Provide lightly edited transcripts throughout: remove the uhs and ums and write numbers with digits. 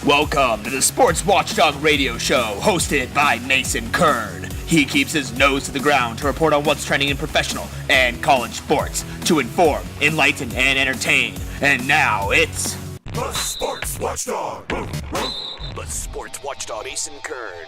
Welcome to the Sports Watchdog radio show, hosted by Mason Kern. He keeps his nose to the ground to report on what's trending in professional and college sports, to inform, enlighten, and entertain. And now it's the Sports Watchdog. The Sports Watchdog, Mason Kern.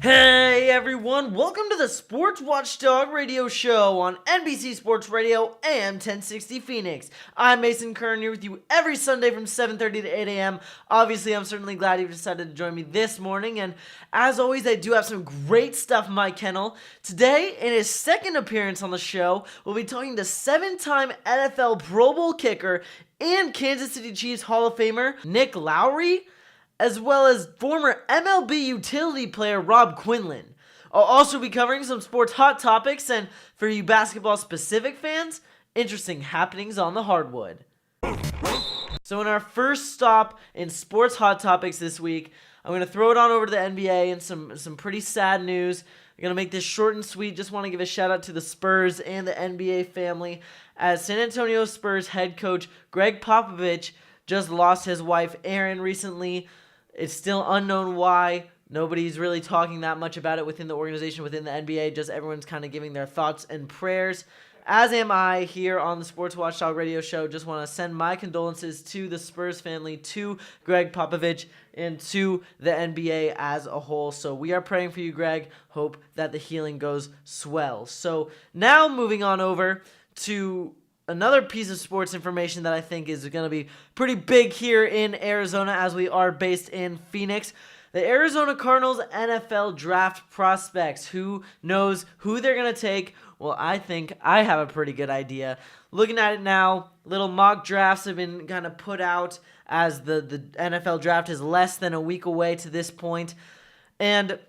Hey everyone, welcome to the Sports Watchdog radio show on NBC Sports Radio AM 1060 Phoenix. I'm Mason Kern here with you every Sunday from 7:30 to 8 a.m. Obviously, I'm certainly glad you've decided to join me this morning, and as always, I do have some great stuff in my kennel. Today, in his second appearance on the show, we'll be talking to 7-time NFL Pro Bowl kicker and Kansas City Chiefs Hall of Famer Nick Lowery, as well as former MLB utility player Robb Quinlan. I'll also be covering some sports hot topics, and for you basketball-specific fans, interesting happenings on the hardwood. So in our first stop in sports hot topics this week, I'm going to throw it on over to the NBA and some pretty sad news. I'm going to make this short and sweet. Just want to give a shout out to the Spurs and the NBA family, as San Antonio Spurs head coach Greg Popovich just lost his wife Erin recently. It's still unknown why. Nobody's really talking that much about it within the organization, within the NBA. Just everyone's kind of giving their thoughts and prayers, as am I here on the Sports Watchdog radio show. Just want to send my condolences to the Spurs family, to Greg Popovich, and to the NBA as a whole. So we are praying for you, Greg. Hope that the healing goes swell. So now moving on over to another piece of sports information that I think is going to be pretty big here in Arizona, as we are based in Phoenix. The Arizona Cardinals NFL draft prospects. Who knows who they're going to take? Well, I think I have a pretty good idea. Looking at it now, little mock drafts have been kind of put out, as the NFL draft is less than a week away to this point. And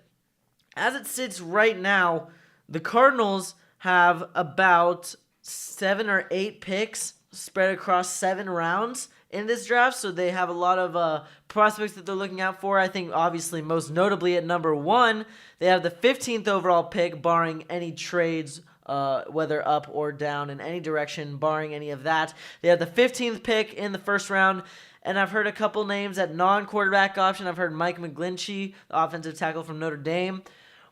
as it sits right now, the Cardinals have about 7 or 8 picks spread across 7 rounds in this draft, so they have a lot of prospects that they're looking out for. I think obviously most notably at number 1, they have the 15th overall pick, barring any trades, whether up or down in any direction, barring any of that. They have the 15th pick in the first round, and I've heard a couple names at non-quarterback option. I've heard Mike McGlinchey, the offensive tackle from Notre Dame.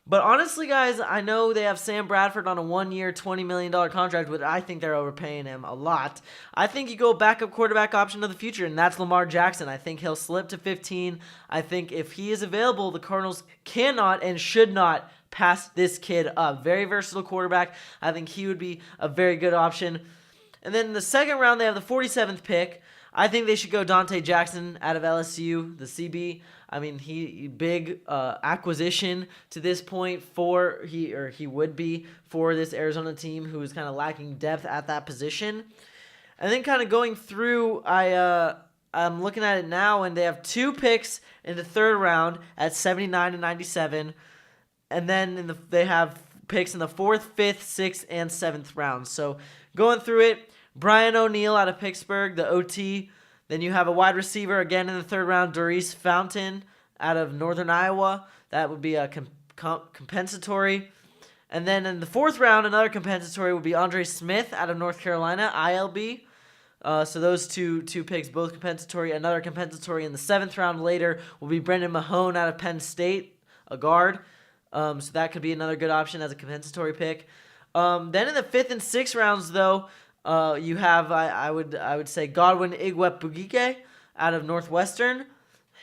But honestly, guys, I know they have Sam Bradford on a 1-year, $20 million contract, but I think they're overpaying him a lot. I think you go backup quarterback option of the future, and that's Lamar Jackson. I think he'll slip to 15. I think if he is available, the Cardinals cannot and should not pass this kid up. Very versatile quarterback. I think he would be a very good option. And then in the second round, they have the 47th pick. I think they should go Dante Jackson out of LSU, the CB. I mean, he big acquisition to this point he would be for this Arizona team, who is kind of lacking depth at that position. And then kind of going through, I'm looking at it now, and they have 2 picks in the third round at 79 and 97, and then they have picks in the 4th, 5th, 6th, and 7th rounds. So going through it, Brian O'Neill out of Pittsburgh, the OT. Then you have a wide receiver again in the third round, Doris Fountain out of Northern Iowa. That would be a compensatory. And then in the 4th round, another compensatory would be Andre Smith out of North Carolina, ILB. So those two picks, both compensatory. Another compensatory in the 7th round later will be Brendan Mahone out of Penn State, a guard. So that could be another good option as a compensatory pick. Then in the 5th and 6th rounds, though, you have, I would say, Godwin Igwebuike out of Northwestern.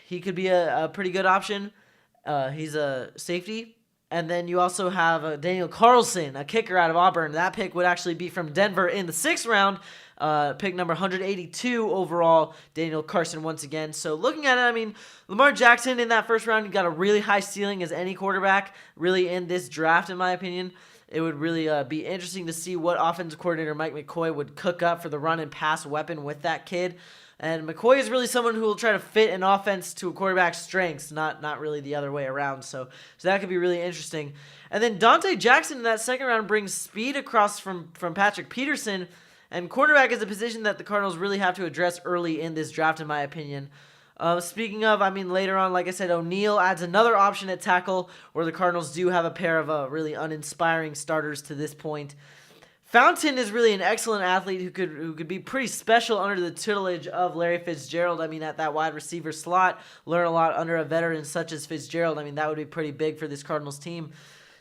He could be a pretty good option. He's a safety. And then you also have Daniel Carlson, a kicker out of Auburn. That pick would actually be from Denver in the 6th round. Pick number 182 overall, Daniel Carlson once again. So looking at it, I mean, Lamar Jackson in that first round, he got a really high ceiling as any quarterback really in this draft, in my opinion. It would really be interesting to see what offensive coordinator Mike McCoy would cook up for the run and pass weapon with that kid. And McCoy is really someone who will try to fit an offense to a quarterback's strengths, not really the other way around. So that could be really interesting. And then Dante Jackson in that second round brings speed across from Patrick Peterson. And cornerback is a position that the Cardinals really have to address early in this draft, in my opinion. Speaking of, I mean, later on, like I said, O'Neal adds another option at tackle, where the Cardinals do have a pair of really uninspiring starters to this point. Fountain is really an excellent athlete who could be pretty special under the tutelage of Larry Fitzgerald. I mean, at that wide receiver slot, learn a lot under a veteran such as Fitzgerald. I mean, that would be pretty big for this Cardinals team.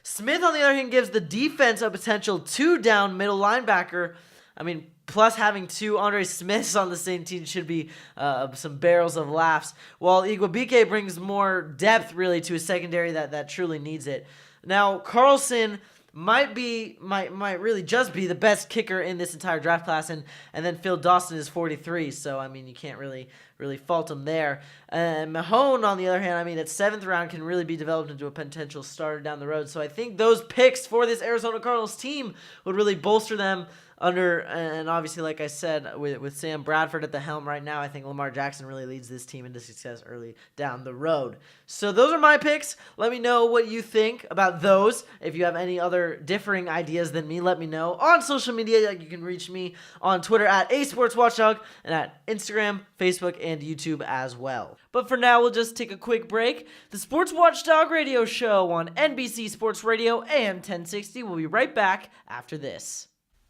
Smith, on the other hand, gives the defense a potential 2-down middle linebacker. I mean, plus having two Andre Smiths on the same team should be some barrels of laughs. While Igwebike brings more depth, really, to a secondary that truly needs it. Now, Carlson might really just be the best kicker in this entire draft class, and then Phil Dawson is 43, so I mean you can't really fault him there. And Mahone, on the other hand, I mean at 7th round can really be developed into a potential starter down the road. So I think those picks for this Arizona Cardinals team would really bolster them and obviously, like I said, with Sam Bradford at the helm right now, I think Lamar Jackson really leads this team into success early down the road. So those are my picks. Let me know what you think about those. If you have any other differing ideas than me, let me know. On social media, you can reach me on Twitter at @sportswatchdog and at Instagram, Facebook, and YouTube as well. But for now, we'll just take a quick break. The Sports Watchdog Radio Show on NBC Sports Radio AM 1060. We'll be right back after this.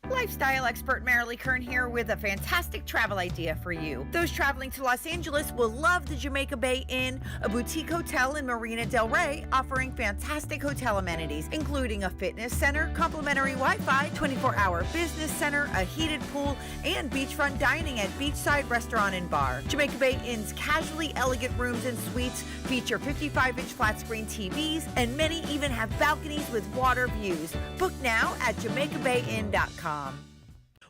Lifestyle expert Marilee Kern here with a fantastic travel idea for you. Those traveling to Los Angeles will love the Jamaica Bay Inn, a boutique hotel in Marina Del Rey offering fantastic hotel amenities, including a fitness center, complimentary Wi-Fi, 24-hour business center, a heated pool, and beachfront dining at Beachside Restaurant and Bar. Jamaica Bay Inn's casually elegant rooms and suites feature 55-inch flat-screen TVs, and many even have balconies with water views. Book now at JamaicaBayInn.com.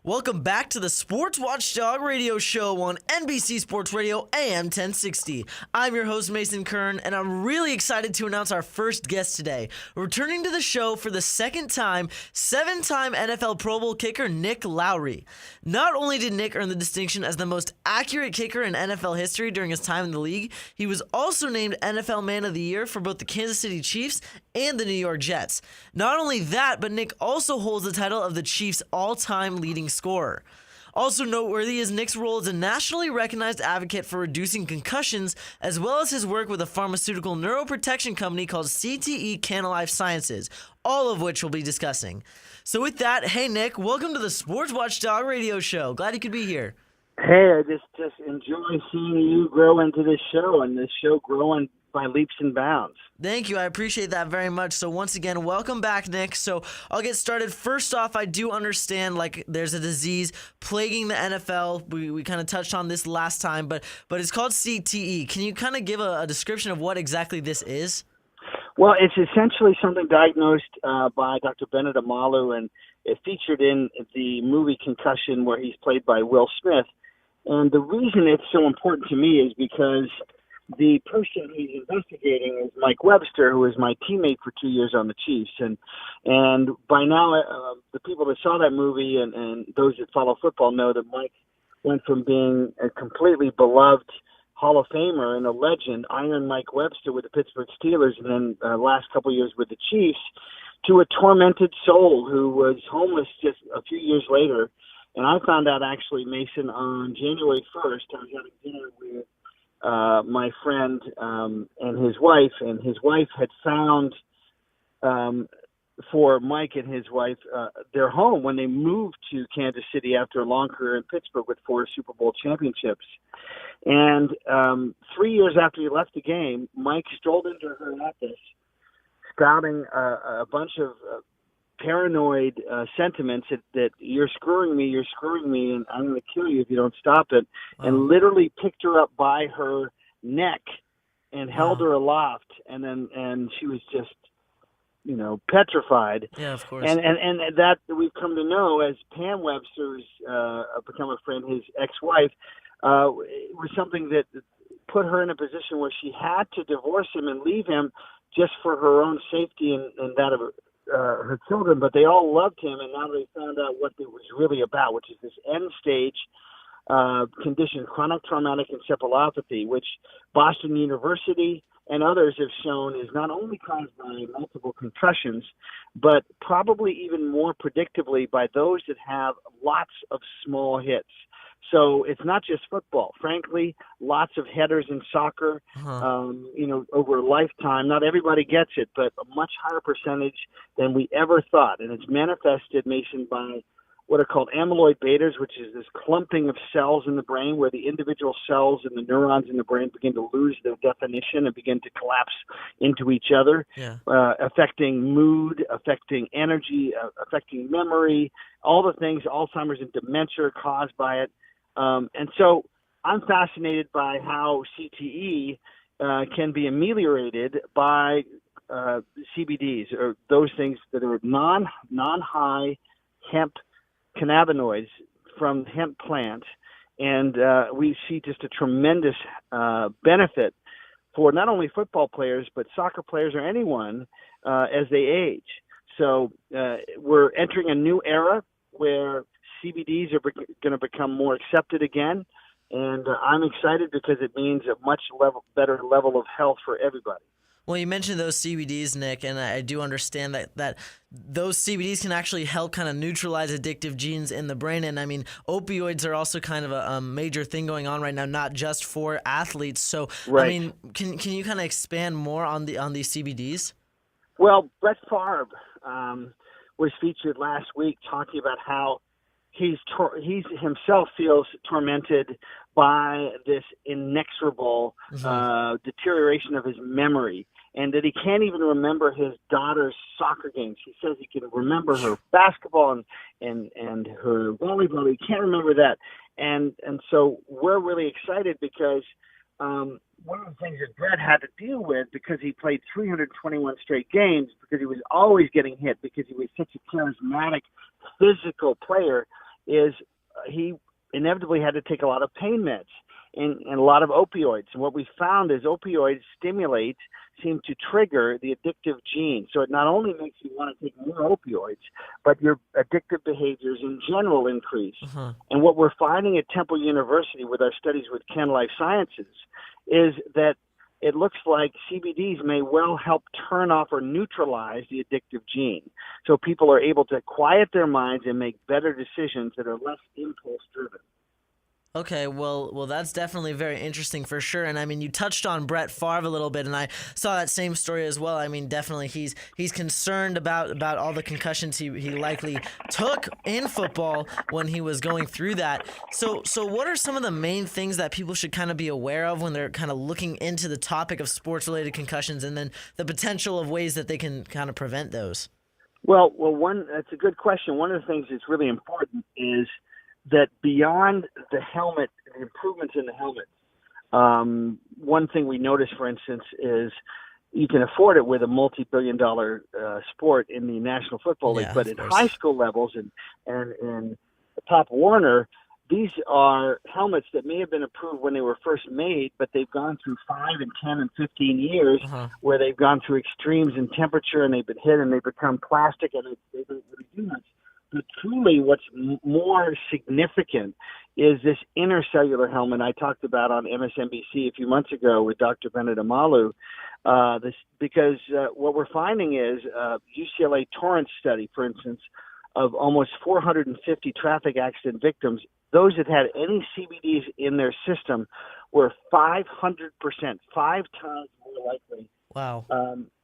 Welcome back to the Sports Watchdog Radio Show on NBC Sports Radio AM 1060. I'm your host, Mason Kern, and I'm really excited to announce our first guest today. Returning to the show for the second time, 7-time NFL Pro Bowl kicker Nick Lowery. Not only did Nick earn the distinction as the most accurate kicker in NFL history during his time in the league, he was also named NFL Man of the Year for both the Kansas City Chiefs and the New York Jets. Not only that, but Nick also holds the title of the Chiefs' all-time leading scorer. Also noteworthy is Nick's role as a nationally recognized advocate for reducing concussions, as well as his work with a pharmaceutical neuroprotection company called CTE Canalife Sciences, all of which we'll be discussing. So with that, hey Nick, welcome to the Sports Watchdog Radio Show. Glad you could be here. Hey, I just enjoy seeing you grow into this show, and this show growing by leaps and bounds. Thank you. I appreciate that very much. So once again, welcome back, Nick. So I'll get started. First off, I do understand there's a disease plaguing the NFL. We kind of touched on this last time, but it's called CTE. Can you kind of give a description of what exactly this is? Well, it's essentially something diagnosed by Dr. Bennett Amalu, and it featured in the movie Concussion, where he's played by Will Smith. And the reason it's so important to me is because the person he's investigating is Mike Webster, who was my teammate for 2 years on the Chiefs. And by now, the people that saw that movie and those that follow football know that Mike went from being a completely beloved Hall of Famer and a legend, Iron Mike Webster with the Pittsburgh Steelers, and then last couple of years with the Chiefs, to a tormented soul who was homeless just a few years later. And I found out, actually, Mason, on January 1st, I was having dinner with my friend and his wife had found for Mike and his wife their home when they moved to Kansas City after a long career in Pittsburgh with 4 Super Bowl championships. And 3 years after he left the game, Mike strolled into her office spouting a bunch of paranoid sentiments that you're screwing me, and I'm going to kill you if you don't stop it, and literally picked her up by her neck and held her aloft, and she was just, petrified. Yeah, of course. And that we've come to know as Pam Webster's become a friend, his ex-wife, was something that put her in a position where she had to divorce him and leave him just for her own safety and that of her children, but they all loved him, and now they found out what it was really about, which is this end-stage condition, chronic traumatic encephalopathy, which Boston University and others have shown is not only caused by multiple concussions, but probably even more predictably by those that have lots of small hits. So it's not just football. Frankly, lots of headers in soccer, over a lifetime. Not everybody gets it, but a much higher percentage than we ever thought. And it's manifested, Mason, by what are called amyloid betas, which is this clumping of cells in the brain where the individual cells and the neurons in the brain begin to lose their definition and begin to collapse into each other, affecting mood, affecting energy, affecting memory, all the things, Alzheimer's and dementia are caused by it. And so I'm fascinated by how CTE can be ameliorated by CBDs, or those things that are non-high hemp cannabinoids from hemp plant, and we see just a tremendous benefit for not only football players but soccer players or anyone as they age. So we're entering a new era where CBDs are going to become more accepted again, and I'm excited because it means a much better level of health for everybody. Well, you mentioned those CBDs, Nick, and I do understand that those CBDs can actually help kind of neutralize addictive genes in the brain. And I mean, opioids are also kind of a major thing going on right now, not just for athletes. So, right. I mean, can you kind of expand more on these CBDs? Well, Brett Favre was featured last week talking about how he himself feels tormented by this inexorable deterioration of his memory, and that he can't even remember his daughter's soccer games. He says he can remember her basketball and her volleyball. He can't remember that. And so we're really excited because one of the things that Brett had to deal with, because he played 321 straight games, because he was always getting hit, because he was such a charismatic, physical player, is he inevitably had to take a lot of pain meds and a lot of opioids. And what we found is opioids seem to trigger the addictive gene. So it not only makes you want to take more opioids, but your addictive behaviors in general increase. And what we're finding at Temple University with our studies with Kern Life Sciences is that it looks like CBDs may well help turn off or neutralize the addictive gene. So people are able to quiet their minds and make better decisions that are less impulse-driven. Okay, well, that's definitely very interesting for sure. And I mean, you touched on Brett Favre a little bit, and I saw that same story as well. I mean, definitely he's concerned about all the concussions he likely took in football when he was going through that. So what are some of the main things that people should kind of be aware of when they're kind of looking into the topic of sports-related concussions, and then the potential of ways that they can kind of prevent those? Well, that's a good question. One of the things that's really important is that beyond the helmet, the improvements in the helmet, one thing we notice, for instance, is you can afford it with a multi-billion-dollar sport in the National Football League, but in high school levels and in Pop Warner, these are helmets that may have been approved when they were first made, but they've gone through 5 and 10 and 15 years where they've gone through extremes in temperature and they've been hit and they become plastic and they don't really do much. But truly what's more significant is this intercellular helmet I talked about on MSNBC a few months ago with Dr. Bennett Amalu, because what we're finding is UCLA Torrance study, for instance, of almost 450 traffic accident victims, those that had any CBDs in their system were 500%, 5 times more likely. Wow.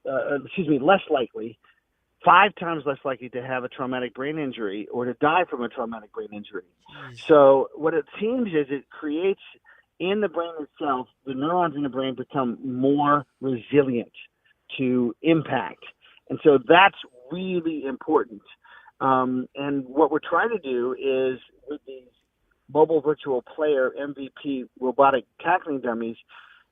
Less likely. 5 times less likely to have a traumatic brain injury or to die from a traumatic brain injury. So what it seems is it creates in the brain itself, the neurons in the brain become more resilient to impact. And so that's really important. And what we're trying to do is with these mobile virtual player MVP robotic tackling dummies,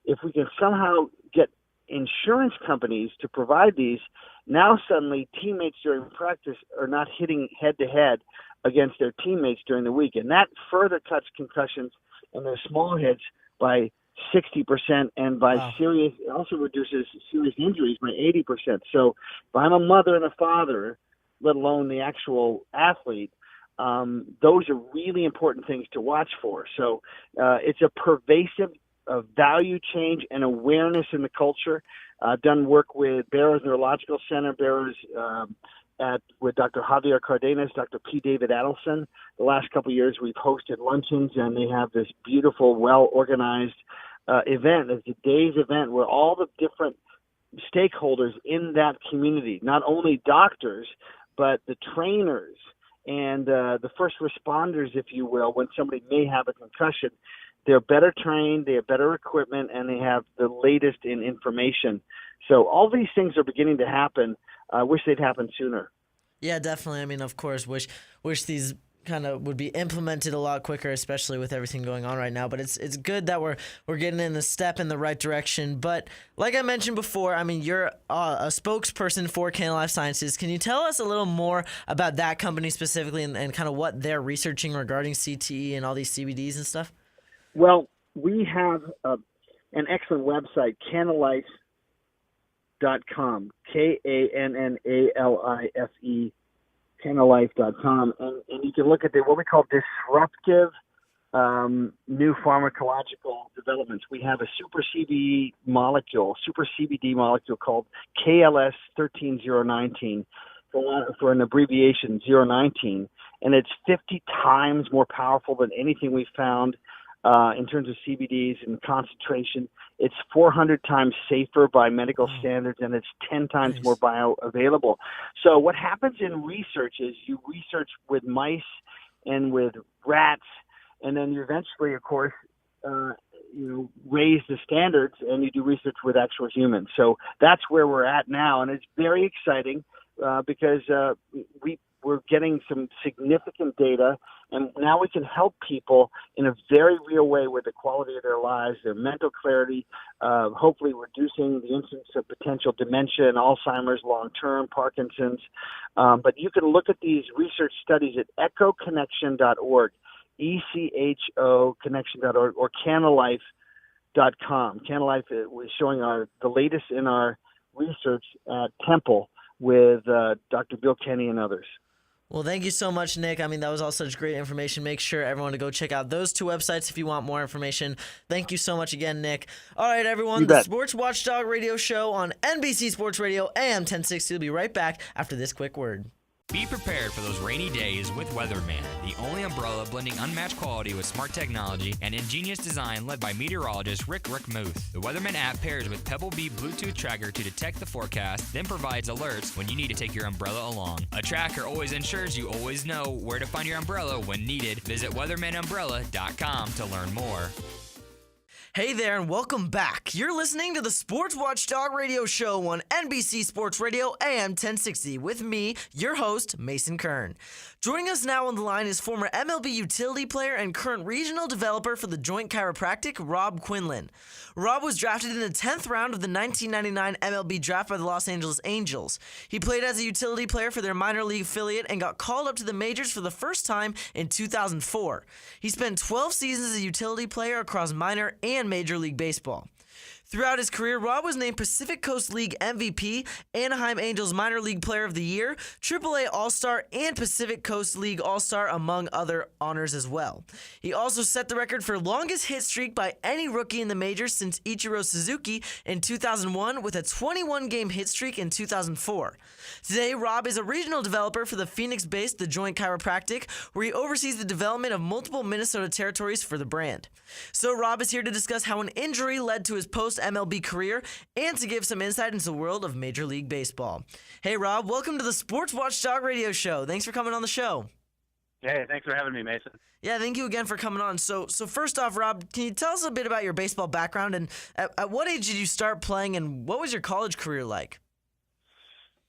if we can somehow get insurance companies to provide these, now suddenly teammates during practice are not hitting head-to-head against their teammates during the week. And that further cuts concussions and their small hits by 60% and by serious, it also reduces serious injuries by 80%. So if I'm a mother and a father, let alone the actual athlete, those are really important things to watch for. So it's a pervasive value change and awareness in the culture. I've done work with Barrows Neurological Center, Barrows with Dr. Javier Cardenas, Dr. P. David Adelson. The last couple of years we've hosted luncheons, and they have this beautiful, well-organized event. It's a day's event where all the different stakeholders in that community, not only doctors, but the trainers and the first responders, if you will, when somebody may have a concussion, they're better trained, they have better equipment, and they have the latest in information. So all these things are beginning to happen. I wish they'd happen sooner. Yeah, definitely. I mean, of course, wish these kind of would be implemented a lot quicker, especially with everything going on right now. But it's good that we're getting in the step in the right direction. But like I mentioned before, I mean, you're a spokesperson for Canada Life Sciences. Can you tell us a little more about that company specifically and kind of what they're researching regarding CTE and all these CBDs and stuff? Well, we have an excellent website, Canalife.com, Kannalife, Canalife.com, and you can look at what we call disruptive new pharmacological developments. We have a super CBD molecule called KLS 13019 for an abbreviation 019, and it's 50 times more powerful than anything we've found in terms of CBDs and concentration. It's 400 times safer by medical standards, and it's 10 times more bioavailable. So what happens in research is you research with mice and with rats, and then you eventually, of course, raise the standards, and you do research with actual humans. So that's where we're at now, and it's very exciting because we're getting some significant data, and now we can help people in a very real way with the quality of their lives, their mental clarity, hopefully reducing the incidence of potential dementia and Alzheimer's long-term, Parkinson's. But you can look at these research studies at echoconnection.org, ECHO connection.org, or Canalife.com. Canalife was showing the latest in our research at Temple with Dr. Bill Kenny and others. Well, thank you so much, Nick. I mean, that was all such great information. Make sure everyone to go check out those two websites if you want more information. Thank you so much again, Nick. All right, everyone, the Sports Watchdog Radio Show on NBC Sports Radio AM 1060 will be right back after this quick word. Be prepared for those rainy days with Weatherman, the only umbrella blending unmatched quality with smart technology and ingenious design led by meteorologist Rick Muth. The Weatherman app pairs with Pebble Bee Bluetooth tracker to detect the forecast, then provides alerts when you need to take your umbrella along. A tracker always ensures you always know where to find your umbrella when needed. Visit weathermanumbrella.com to learn more. Hey there, and welcome back. You're listening to the Sports Watchdog Radio Show on NBC Sports Radio AM 1060 with me, your host, Mason Kern. Joining us now on the line is former MLB utility player and current regional developer for the Joint Chiropractic, Robb Quinlan. Robb was drafted in the 10th round of the 1999 MLB draft by the Los Angeles Angels. He played as a utility player for their minor league affiliate and got called up to the majors for the first time in 2004. He spent 12 seasons as a utility player across minor and Major League Baseball. Throughout his career, Robb was named Pacific Coast League MVP, Anaheim Angels Minor League Player of the Year, AAA All-Star, and Pacific Coast League All-Star, among other honors as well. He also set the record for longest hit streak by any rookie in the majors since Ichiro Suzuki in 2001 with a 21-game hit streak in 2004. Today, Robb is a regional developer for the Phoenix-based The Joint Chiropractic, where he oversees the development of multiple Minnesota territories for the brand. So Robb is here to discuss how an injury led to his post-MLB career and to give some insight into the world of Major League Baseball. Hey, Robb, welcome to the Sports Watchdog Radio Show. Thanks for coming on the show. Hey, thanks for having me, Mason. Yeah, thank you again for coming on. So first off, Robb, can you tell us a bit about your baseball background and at what age did you start playing and what was your college career like?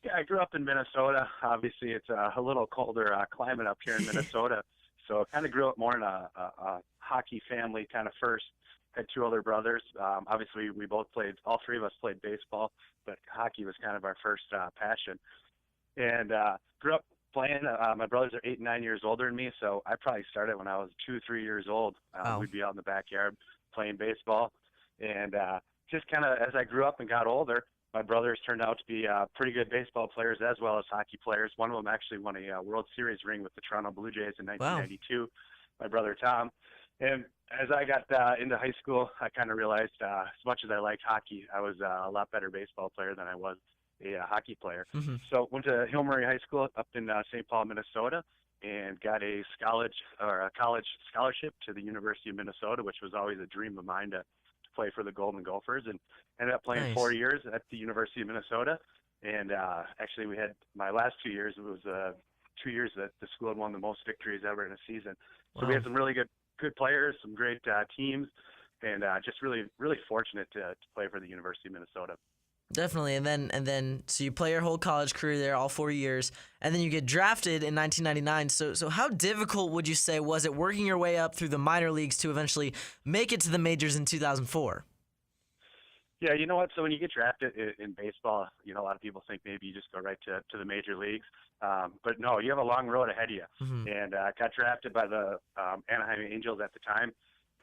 Yeah, I grew up in Minnesota. Obviously, it's a little colder climate up here in Minnesota. So I kind of grew up more in a hockey family kind of first. Had two older brothers. Obviously, all three of us played baseball, but hockey was kind of our first passion. And grew up playing. My brothers are 8 and 9 years older than me, so I probably started when I was 2, 3 years old. We'd be out in the backyard playing baseball. And just kind of as I grew up and got older, my brothers turned out to be pretty good baseball players as well as hockey players. One of them actually won a World Series ring with the Toronto Blue Jays in 1992, wow. My brother Tom. And as I got into high school, I kind of realized as much as I liked hockey, I was a lot better baseball player than I was a hockey player. Mm-hmm. So went to Hill Murray High School up in St. Paul, Minnesota, and got a college scholarship to the University of Minnesota, which was always a dream of mine to play for the Golden Gophers, and ended up playing 4 years at the University of Minnesota. And actually, we had my last 2 years. It was 2 years that the school had won the most victories ever in a season. So Wow. we had some really good players, some great teams, and just really fortunate to play for the University of Minnesota. Definitely, and then so you play your whole college career there, all 4 years, and then you get drafted in 1999. So how difficult would you say was it working your way up through the minor leagues to eventually make it to the majors in 2004? Yeah, you know what? So when you get drafted in baseball, a lot of people think maybe you just go right to the major leagues. But no, you have a long road ahead of you. Mm-hmm. And I got drafted by the Anaheim Angels at the time,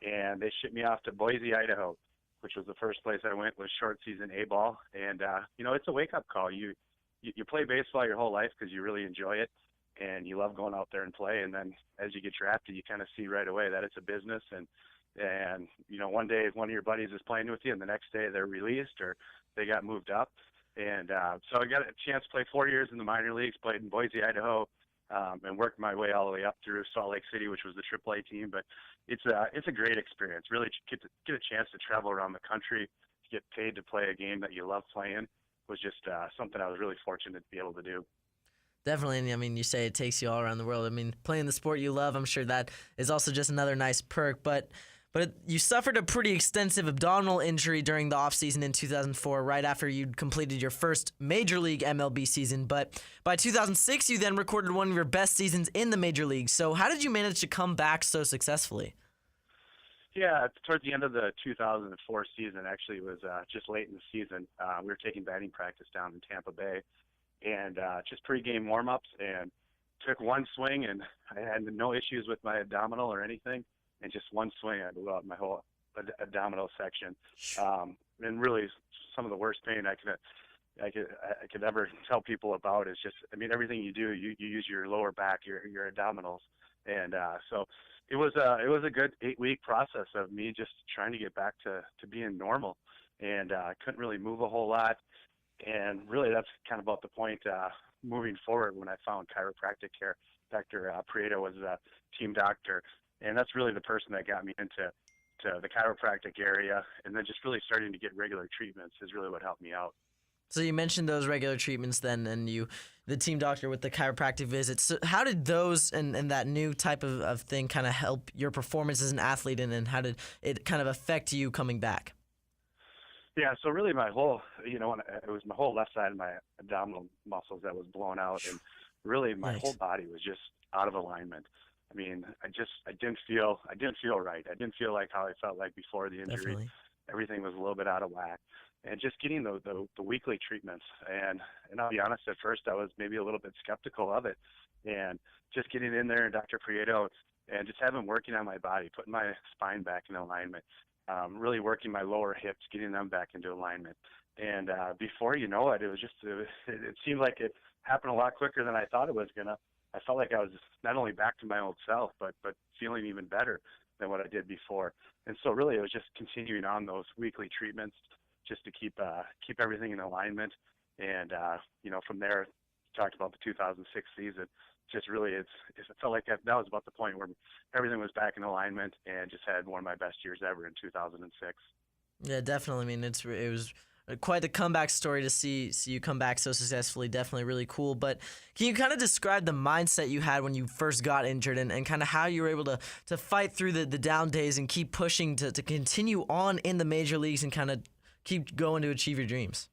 and they shipped me off to Boise, Idaho, which was the first place I went with short season A-ball. And, it's a wake-up call. You play baseball your whole life because you really enjoy it, and you love going out there and play. And then as you get drafted, you kind of see right away that it's a business. And one day one of your buddies is playing with you, and the next day they're released or they got moved up. And so I got a chance to play 4 years in the minor leagues, played in Boise, Idaho, and worked my way all the way up through Salt Lake City, which was the AAA team. But it's a great experience. Really get a chance to travel around the country, get paid to play a game that you love playing was just something I was really fortunate to be able to do. Definitely, and I mean, you say it takes you all around the world. I mean, playing the sport you love, I'm sure that is also just another nice perk. But you suffered a pretty extensive abdominal injury during the offseason in 2004, right after you'd completed your first Major League MLB season. But by 2006, you then recorded one of your best seasons in the Major League. So how did you manage to come back so successfully? Yeah, towards the end of the 2004 season, actually, it was just late in the season. We were taking batting practice down in Tampa Bay, and just pregame warm-ups, and took one swing, and I had no issues with my abdominal or anything. And just one swing, I blew out my whole abdominal section, and really some of the worst pain I could ever tell people about is just, I mean, everything you do, you use your lower back, your abdominals, and so it was a good 8-week process of me just trying to get back to being normal, and I couldn't really move a whole lot, and really that's kind of about the point moving forward when I found chiropractic care. Dr. Prieto was a team doctor. And that's really the person that got me into the chiropractic area, and then just really starting to get regular treatments is really what helped me out. So you mentioned those regular treatments then, and the team doctor with the chiropractic visits. So how did those and that new type of thing kind of help your performance as an athlete, and how did it kind of affect you coming back? Yeah, so really my whole, it was my whole left side of my abdominal muscles that was blown out, and really my whole body was just out of alignment. I mean, I didn't feel right. I didn't feel like how I felt like before the injury. Definitely. Everything was a little bit out of whack, and just getting the weekly treatments. And I'll be honest, at first I was maybe a little bit skeptical of it, and just getting in there and Dr. Prieto and just having working on my body, putting my spine back in alignment, really working my lower hips, getting them back into alignment. And before you know it, it seemed like it happened a lot quicker than I thought it was gonna. I felt like I was not only back to my old self, but feeling even better than what I did before. And so really it was just continuing on those weekly treatments just to keep everything in alignment. And, from there, talked about the 2006 season. Just really, it felt like that was about the point where everything was back in alignment, and just had one of my best years ever in 2006. Yeah, definitely. I mean, it was quite a comeback story to see you come back so successfully. Definitely really cool. But can you kind of describe the mindset you had when you first got injured, and kind of how you were able to fight through the down days and keep pushing to continue on in the major leagues and kind of keep going to achieve your dreams?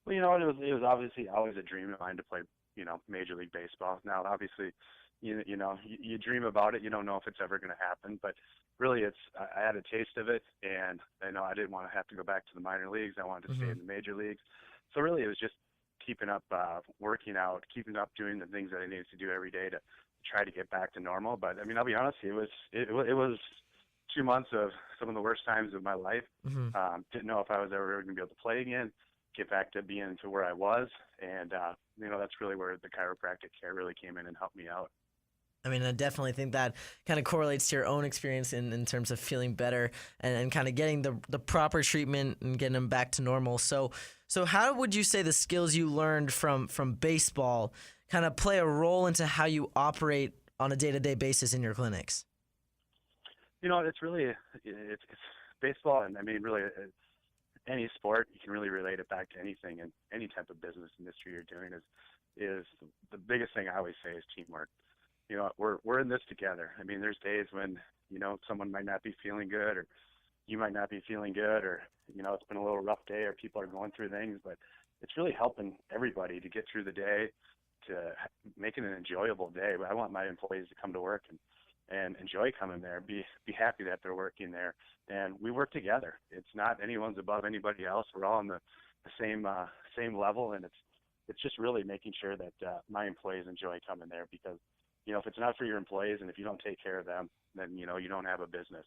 Well, it was obviously always a dream of mine to play, Major League Baseball. Now, obviously, you dream about it. You don't know if it's ever going to happen, but really I had a taste of it, and I didn't want to have to go back to the minor leagues. I wanted to stay in the major leagues. So really it was just keeping up, working out, keeping up doing the things that I needed to do every day to try to get back to normal. But I mean, I'll be honest, it was 2 months of some of the worst times of my life. Didn't know if I was ever going to be able to play again, get back to being to where I was. And, that's really where the chiropractic care really came in and helped me out. I mean, I definitely think that kind of correlates to your own experience in terms of feeling better and kind of getting the proper treatment and getting them back to normal. So how would you say the skills you learned from baseball kind of play a role into how you operate on a day-to-day basis in your clinics? It's baseball, and I mean, really, any sport, you can really relate it back to anything, and any type of business industry you're doing is is the biggest thing I always say is teamwork. You know, we're in this together. I mean, there's days when, you know, someone might not be feeling good, or you might not be feeling good, or, you know, it's been a little rough day, or people are going through things, but it's really helping everybody to get through the day, to make it an enjoyable day. But I want my employees to come to work and enjoy coming there, be happy that they're working there, and we work together. It's not anyone's above anybody else. We're all on the same level, and it's just really making sure that my employees enjoy coming there, because, you know, if it's not for your employees and if you don't take care of them, then, you know, you don't have a business.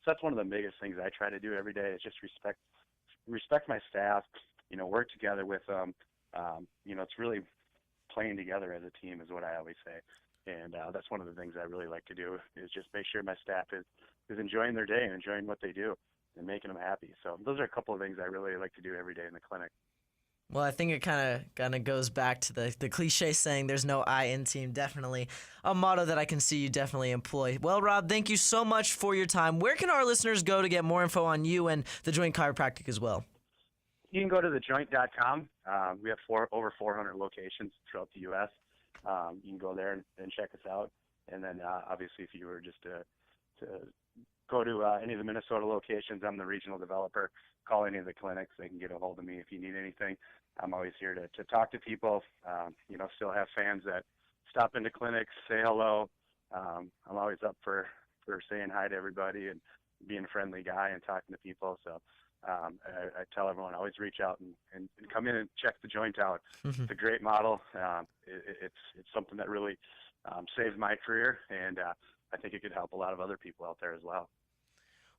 So that's one of the biggest things I try to do every day, is just respect my staff, you know, work together with them. You know, it's really playing together as a team is what I always say. And that's one of the things I really like to do, is just make sure my staff is enjoying their day and enjoying what they do and making them happy. So those are a couple of things I really like to do every day in the clinic. Well, I think it kind of goes back to the cliche saying, there's no I in team. Definitely a motto that I can see you definitely employ. Well, Rob, thank you so much for your time. Where can our listeners go to get more info on you and the Joint Chiropractic as well? You can go to thejoint.com. We have over 400 locations throughout the U.S. You can go there and check us out. And then, obviously, if you were just to go to any of the Minnesota locations, I'm the regional developer. Call any of the clinics. They can get a hold of me if you need anything. I'm always here to talk to people. You know, still have fans that stop into clinics, say hello. I'm always up for saying hi to everybody and being a friendly guy and talking to people. So I tell everyone, always reach out and come in and check the joint out. Mm-hmm. It's a great model. It's something that really saved my career, and I think it could help a lot of other people out there as well.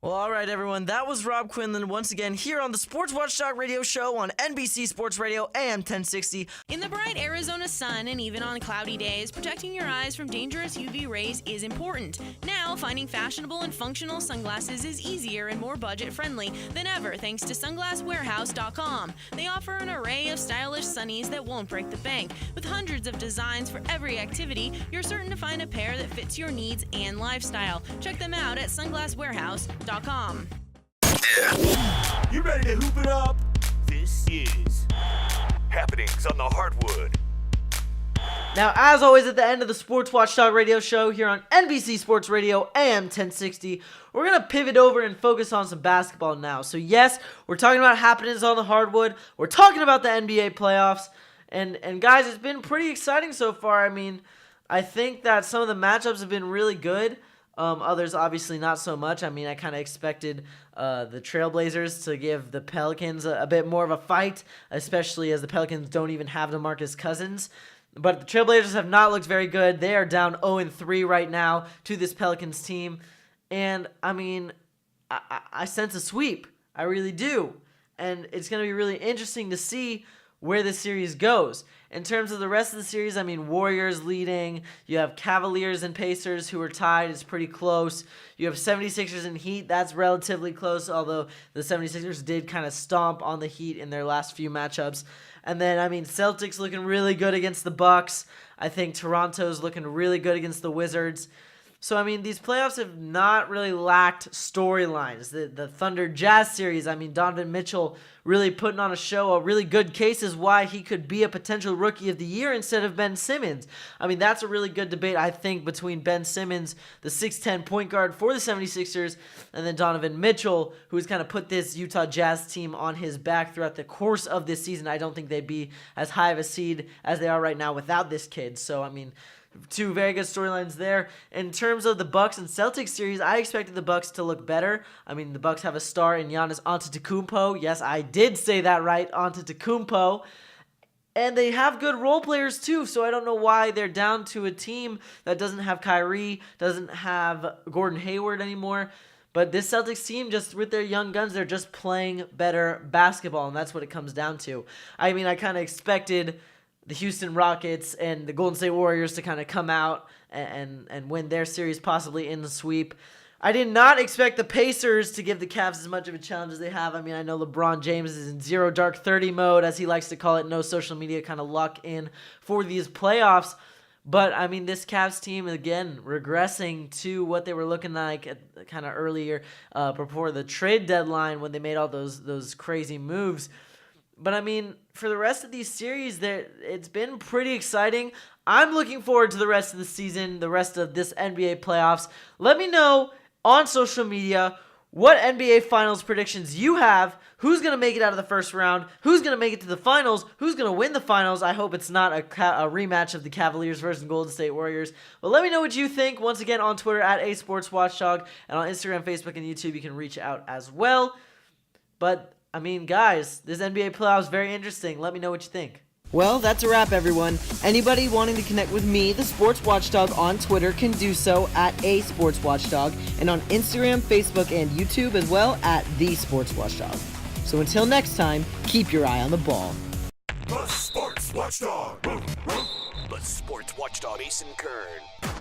Well, all right, everyone. That was Robb Quinlan once again here on the Sports Watchdog Radio Show on NBC Sports Radio AM 1060. In the bright Arizona sun and even on cloudy days, protecting your eyes from dangerous UV rays is important. Now, finding fashionable and functional sunglasses is easier and more budget-friendly than ever thanks to sunglasswarehouse.com. They offer an array of stylish sunnies that won't break the bank. With hundreds of designs for every activity, you're certain to find a pair that fits your needs and lifestyle. Check them out at sunglasswarehouse.com. You ready to hoop it up? This is Happenings on the Hardwood. Now, as always, at the end of the Sports Watchdog Radio Show here on NBC Sports Radio AM 1060, we're going to pivot over and focus on some basketball now. So, yes, we're talking about happenings on the hardwood. We're talking about the NBA playoffs. And guys, it's been pretty exciting so far. I mean, I think that some of the matchups have been really good. Others obviously not so much. I mean, I kind of expected the Trailblazers to give the Pelicans a bit more of a fight, especially as the Pelicans don't even have DeMarcus Cousins. But the Trailblazers have not looked very good. They are down 0-3 right now to this Pelicans team. And, I mean, I sense a sweep. I really do. And it's going to be really interesting to see where this series goes. In terms of the rest of the series, I mean, Warriors leading. You have Cavaliers and Pacers who are tied. It's pretty close. You have 76ers and Heat. That's relatively close, although the 76ers did kind of stomp on the Heat in their last few matchups. And then, I mean, Celtics looking really good against the Bucks. I think Toronto's looking really good against the Wizards. So, I mean, these playoffs have not really lacked storylines. The Thunder Jazz series, I mean, Donovan Mitchell really putting on a show. A really good case is why he could be a potential Rookie of the Year instead of Ben Simmons. I mean, that's a really good debate, I think, between Ben Simmons, the 6'10 point guard for the 76ers, and then Donovan Mitchell, who's kind of put this Utah Jazz team on his back throughout the course of this season. I don't think they'd be as high of a seed as they are right now without this kid. So, I mean, two very good storylines there. In terms of the Bucks and Celtics series, I expected the Bucks to look better. I mean, the Bucks have a star in Giannis Antetokounmpo. Yes, I did say that right, Antetokounmpo. And they have good role players too, so I don't know why they're down to a team that doesn't have Kyrie, doesn't have Gordon Hayward anymore. But this Celtics team, just with their young guns, they're just playing better basketball, and that's what it comes down to. I mean, I kind of expected the Houston Rockets and the Golden State Warriors to kind of come out and win their series, possibly in the sweep. I did not expect the Pacers to give the Cavs as much of a challenge as they have. I mean, I know LeBron James is in zero dark 30 mode, as he likes to call it, no social media kind of luck in for these playoffs. But, I mean, this Cavs team, again, regressing to what they were looking like at kind of earlier before the trade deadline when they made all those crazy moves. But I mean, for the rest of these series, it's been pretty exciting. I'm looking forward to the rest of the season, the rest of this NBA playoffs. Let me know on social media what NBA Finals predictions you have. Who's going to make it out of the first round? Who's going to make it to the finals? Who's going to win the finals? I hope it's not a rematch of the Cavaliers versus Golden State Warriors. But let me know what you think. Once again, on Twitter at @SportsWatchdog, and on Instagram, Facebook, and YouTube, you can reach out as well. But, I mean, guys, this NBA playoff is very interesting. Let me know what you think. Well, that's a wrap, everyone. Anybody wanting to connect with me, the Sports Watchdog, on Twitter can do so at @SportsWatchdog, and on Instagram, Facebook, and YouTube as well at the Sports Watchdog. So until next time, keep your eye on the ball. The Sports Watchdog. The Sports Watchdog Ace and Kern.